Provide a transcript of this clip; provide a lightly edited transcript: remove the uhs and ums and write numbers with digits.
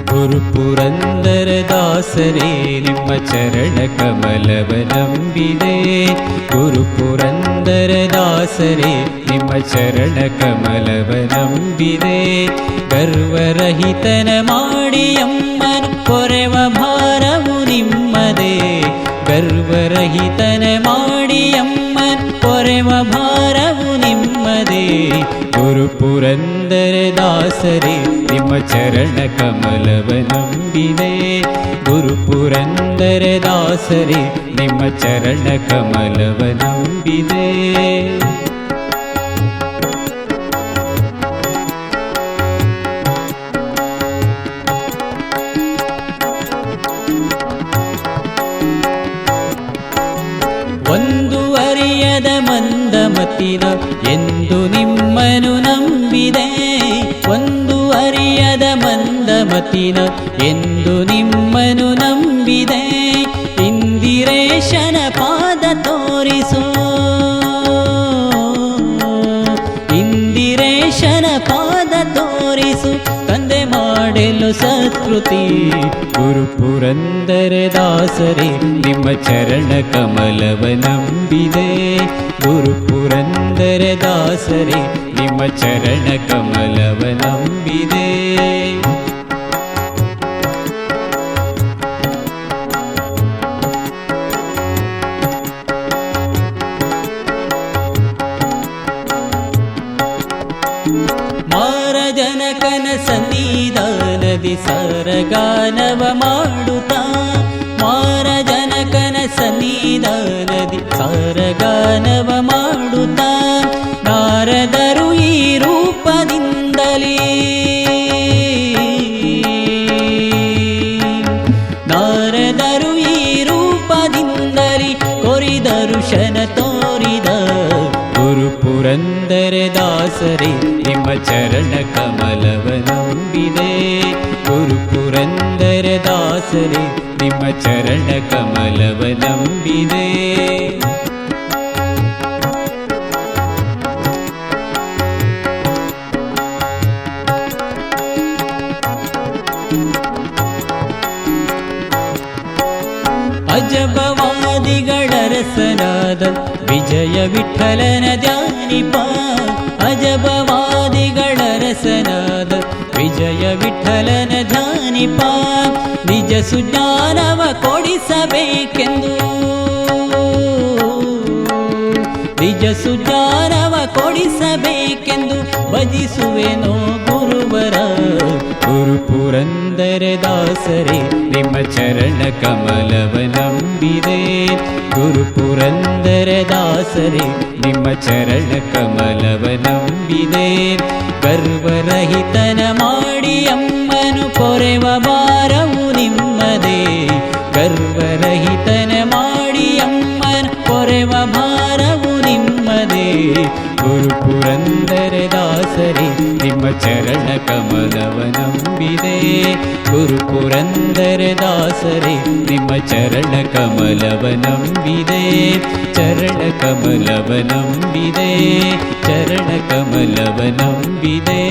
ಗುರು ಪುರಂದರದಾಸರೇ ನಿಮ್ಮ ಚರಣ ಕಮಲವ ನಂಬಿದೆ. ಗುರು ಪುರಂದರದಾಸರೇ ನಿಮ್ಮ ಚರಣ ಕಮಲವ ನಂಬಿದೆ. ಗರ್ವರಹಿತನ ಮಾಡಿ ಅಮ್ಮನು ಕೊರೆವ ಭಾರವು ನಿಮ್ಮದೇ. ಗರ್ವರಹಿತನ ಮಾಡಿ ಅಮ್ಮನು ಕೊರೆವ ಭಾರವು ನಿಮ್ಮದೇ. ಗುರು ಪುರಂದರದಾಸರೇ ನಿಮ್ಮ ಚರಣ ಕಮಲವ ನಂಬಿದೆ. ಗುರು ಪುರಂದರದಾಸರೇ ನಿಮ್ಮ ಚರಣ ಕಮಲವ ನಂಬಿದೆ. ಒಂದು ಅರಿಯದ ಮಂದಮತಿನ ಎಂದು ನಿಮ್ಮನು ನಂಬಿದೆ. ಒಂದು ಅರಿಯದ ಮಂದಮತಿನ ಎಂದು ನಿಮ್ಮನು ನಂಬಿದೆ. ಇಂದಿರೇಶನ ಪಾದ ತೋರಿಸೋ, ಇಂದಿರೇಶನ ಪಾದ ತೋರಿಸು, ತಂದೆ ಮಾಡಲು ಸತ್ಕೃತಿ. ಗುರು ಪುರಂದರದಾಸರೇ ನಿಮ್ಮ ಚರಣ ಕಮಲವ ನಂಬಿದೆ. ಗುರು ಪುರಂದರದಾಸರೇ ನಿಮ್ಮ ಚರಣ ಕಮಲವ ನಂಬಿದೆ. ಮಾರಜನಕನ ಸನ್ನಿಧಾನದಿ ಸಾರಗಾನವ ಮಾಡುತ್ತಾ, ಮಾರಜನಕನ ಸನ್ನಿಧಾನದಿ ಸಾರಗಾನವ ಮಾಡುತ್ತಾ, ನಾರದರು ಈ ರೂಪದಿಂದಲೇ, ನಾರದರು ಈ ರೂಪದಿಂದಲೇ ಕೊರಿದರುಶನ ತೋರಿದ. ಗುರು ಪುರಂದರದಾಸರೇ ನಿಮ್ಮ ಚರಣ ಕಮಲವ ನಂಬಿದೆ. ಗುರು ಪುರಂದರದಾಸರೇ ನಿಮ್ಮ ಚರಣ ಕಮಲವ ನಂಬಿದೆ. ಅಜಬವಾದಿಗಳ ರಸನಾದ ವಿಜಯ ವಿಠಲನ ಧ್ಯಾನಿಪ. ಅಜಬವಾದಿಗಳ ರಸನಾದ ವಿಜಯ ವಿಠಲನ ಧ್ಯಾನಿಪ. ನಿಜ ಸುಜ್ಞಾನವ ಕೊಡಿಸಬೇಕೆಂದು, ನಿಜ ಸುಜ್ಞಾನವ ಕೊಡಿಸಬೇಕೆಂದು ಭಜಿಸುವೆನೋ ಗುರುವರ. ಗುರು ಪುರಂದರದಾಸರೇ ನಿಮ್ಮ ಚರಣ ಕಮಲವ ನಂಬಿದೆ. ಗುರು ಪುರಂದರದಾಸರೇ ನಿಮ್ಮ ಚರಣ ಕಮಲವ ನಂಬಿದೆ. ಗರ್ವರಹಿತನ ಮಾಡಿ ಅಮ್ಮನು ಕೊರೆವ ಭಾರವು ನಿಮ್ಮದೇ. ಗರ್ವರಹಿತನ ಮಾಡಿ ಅಮ್ಮನು ಕೊರೆವ ಭಾರವು ನಿಮ್ಮದೇ. ಗುರು ಪುರಂದರದಾಸರೇ ನಿಮ್ಮ ಚರಣ ಕಮಲವ ನಂಬಿದೆ. ಗುರು ಪುರಂದರದಾಸರೇ ನಿಮ್ಮ ಚರಣ ಕಮಲವ ನಂಬಿದೆ. ಚರಣ ಕಮಲವ ನಂಬಿದೆ. ಚರಣ ಕಮಲವ ನಂಬಿದೆ.